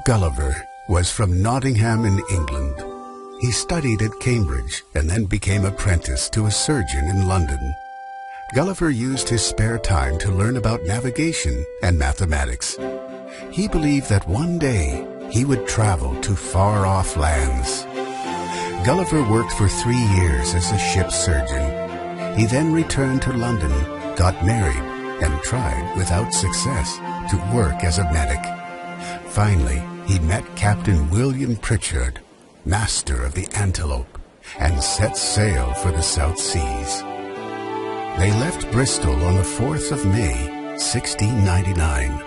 Gulliver was from Nottingham in England. He studied at Cambridge and then became apprenticed to a surgeon in London. Gulliver used his spare time to learn about navigation and mathematics. He believed that one day he would travel to far-off lands. Gulliver worked for 3 years as a ship's surgeon. He then returned to London, got married, and tried, without success, to work as a medic. Finally, he met Captain William Pritchard, master of the Antelope, and set sail for the South Seas. They left Bristol on the 4th of May, 1699.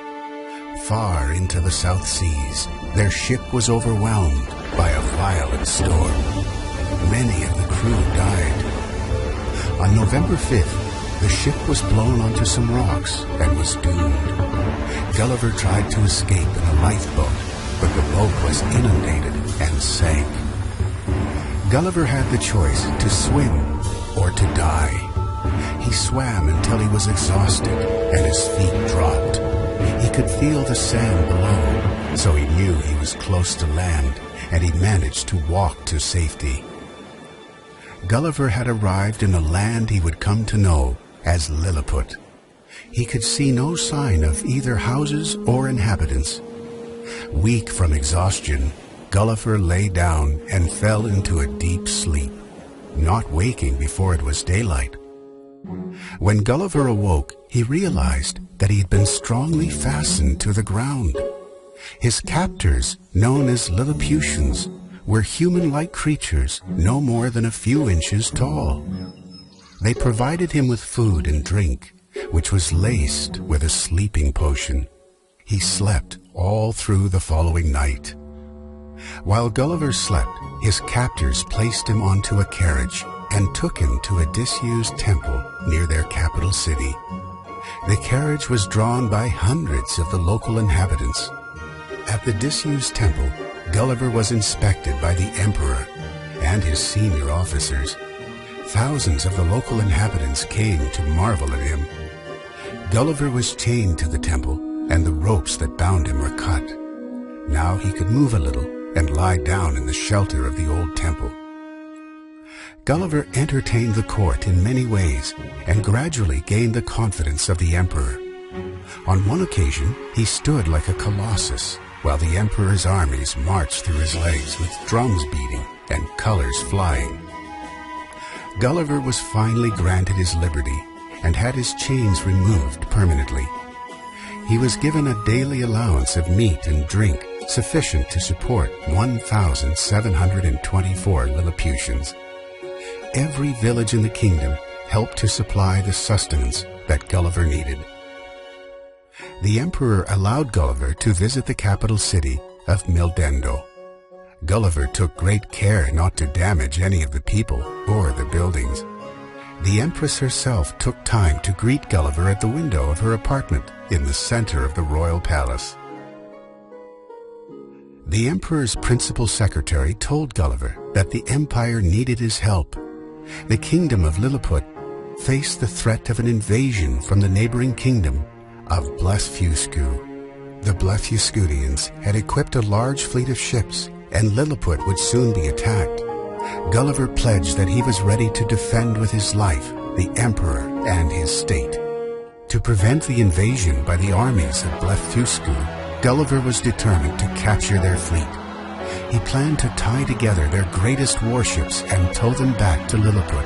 Far into the South Seas, their ship was overwhelmed by a violent storm. Many of the crew died. On November 5th, the ship was blown onto some rocks and was doomed. Gulliver tried to escape in a lifeboat, but the boat was inundated and sank. Gulliver had the choice to swim or to die. He swam until he was exhausted and his feet dropped. He could feel the sand below, so he knew he was close to land, and he managed to walk to safety. Gulliver had arrived in a land he would come to know as Lilliput. He could see no sign of either houses or inhabitants. Weak from exhaustion, Gulliver lay down and fell into a deep sleep, not waking before it was daylight. When Gulliver awoke, he realized that he had been strongly fastened to the ground. His captors, known as Lilliputians, were human-like creatures no more than a few inches tall. They provided him with food and drink, which was laced with a sleeping potion. He slept all through the following night. While Gulliver slept, his captors placed him onto a carriage and took him to a disused temple near their capital city. The carriage was drawn by hundreds of the local inhabitants. At the disused temple, Gulliver was inspected by the emperor and his senior officers. Thousands of the local inhabitants came to marvel at him. Gulliver was chained to the temple, and the ropes that bound him were cut. Now he could move a little and lie down in the shelter of the old temple. Gulliver entertained the court in many ways and gradually gained the confidence of the emperor. On one occasion, he stood like a colossus while the emperor's armies marched through his legs with drums beating and colors flying. Gulliver was finally granted his liberty and had his chains removed permanently. He was given a daily allowance of meat and drink sufficient to support 1,724 Lilliputians. Every village in the kingdom helped to supply the sustenance that Gulliver needed. The emperor allowed Gulliver to visit the capital city of Mildendo. Gulliver took great care not to damage any of the people or the buildings. The empress herself took time to greet Gulliver at the window of her apartment in the center of the royal palace. The emperor's principal secretary told Gulliver that the empire needed his help. The kingdom of Lilliput faced the threat of an invasion from the neighboring kingdom of Blefuscu. The Blefuscudians had equipped a large fleet of ships, and Lilliput would soon be attacked. Gulliver pledged that he was ready to defend with his life the emperor and his state. To prevent the invasion by the armies of Blefuscu, Gulliver was determined to capture their fleet. He planned to tie together their greatest warships and tow them back to Lilliput.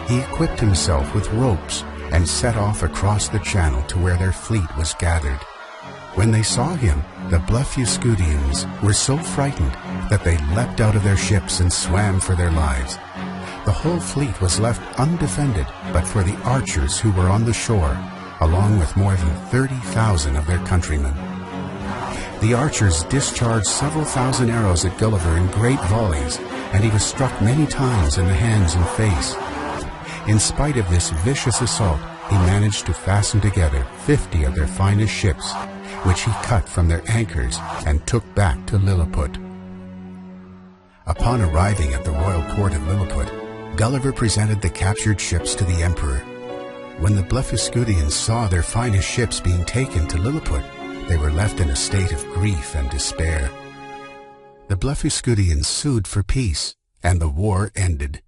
He equipped himself with ropes and set off across the channel to where their fleet was gathered. When they saw him, the Blefuscudians were so frightened that they leapt out of their ships and swam for their lives. The whole fleet was left undefended but for the archers who were on the shore, along with more than 30,000 of their countrymen. The archers discharged several thousand arrows at Gulliver in great volleys, and he was struck many times in the hands and face. In spite of this vicious assault, he managed to fasten together 50 of their finest ships, which he cut from their anchors and took back to Lilliput. Upon arriving at the royal court of Lilliput, Gulliver presented the captured ships to the emperor. When the Blefuscudians saw their finest ships being taken to Lilliput, they were left in a state of grief and despair. The Blefuscudians sued for peace, and the war ended.